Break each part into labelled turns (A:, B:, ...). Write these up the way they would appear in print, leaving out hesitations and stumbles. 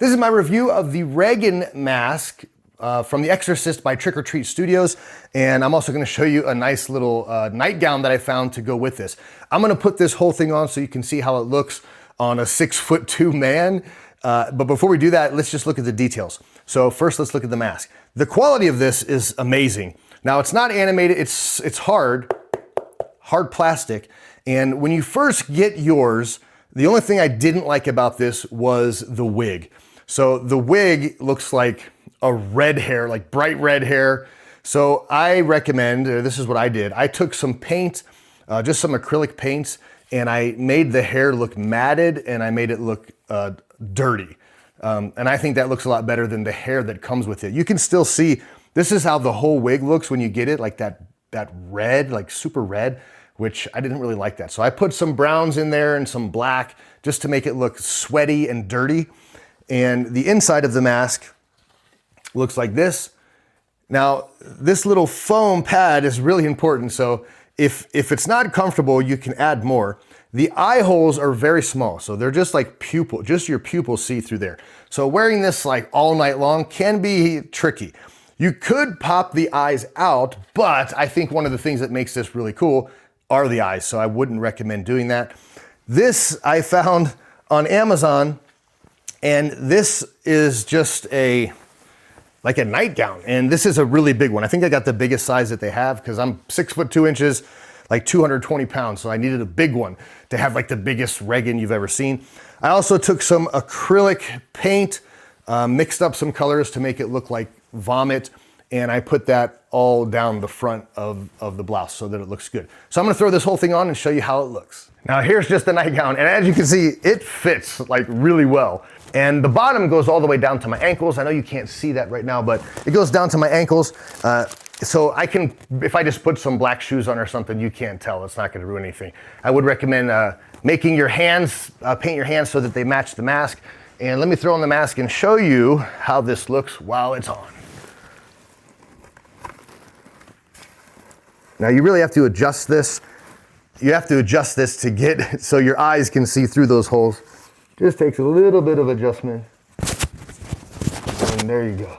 A: This is my review of the Regan mask from the Exorcist by Trick or Treat Studios, and I'm also going to show you a nice little nightgown that I found to go with this. I'm going to put this whole thing on so you can see how it looks on a 6'2" man, but before we do that, let's just look at the details. So first, let's look at the mask. The quality of this is amazing. Now, it's not animated, it's hard plastic, and when you first get yours, the only thing I didn't like about this was the wig. So the wig looks like a red hair, like bright red hair. So I recommend, this is what I did. I took some paint, just some acrylic paints, and I made the hair look matted and I made it look dirty. And I think that looks a lot better than the hair that comes with it. You can still see, this is how the whole wig looks when you get it, like that red, like super red, which I didn't really like that. So I put some browns in there and some black just to make it look sweaty and dirty. And the inside of the mask looks like this. Now, this little foam pad is really important. So if it's not comfortable, you can add more. The eye holes are very small. So they're just like pupil, just your pupils see through there. So wearing this like all night long can be tricky. You could pop the eyes out, but I think one of the things that makes this really cool are the eyes. So I wouldn't recommend doing that. This I found on Amazon, and this is just like a nightgown. And this is a really big one. I think I got the biggest size that they have because I'm 6'2", like 220 pounds. So I needed a big one to have like the biggest Regan you've ever seen. I also took some acrylic paint, mixed up some colors to make it look like vomit. And I put that all down the front of the blouse so that it looks good. So I'm gonna throw this whole thing on and show you how it looks. Now here's just the nightgown, and as you can see, it fits like really well. And the bottom goes all the way down to my ankles. I know you can't see that right now, but it goes down to my ankles. So I can, if I just put some black shoes on or something, you can't tell. It's not gonna ruin anything. I would recommend making your hands, paint your hands so that they match the mask. And let me throw on the mask and show you how this looks while it's on. Now you really have to adjust this. You have to adjust this to get, so your eyes can see through those holes. Just takes a little bit of adjustment. And there you go.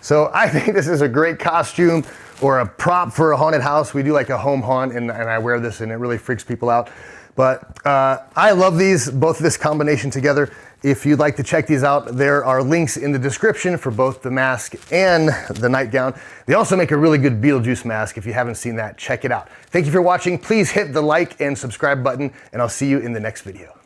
A: So I think this is a great costume or a prop for a haunted house. We do like a home haunt, and I wear this and it really freaks people out. But I love these, both this combination together. If you'd like to check these out, there are links in the description for both the mask and the nightgown. They also make a really good Beetlejuice mask. If you haven't seen that, check it out. Thank you for watching. Please hit the like and subscribe button, and I'll see you in the next video.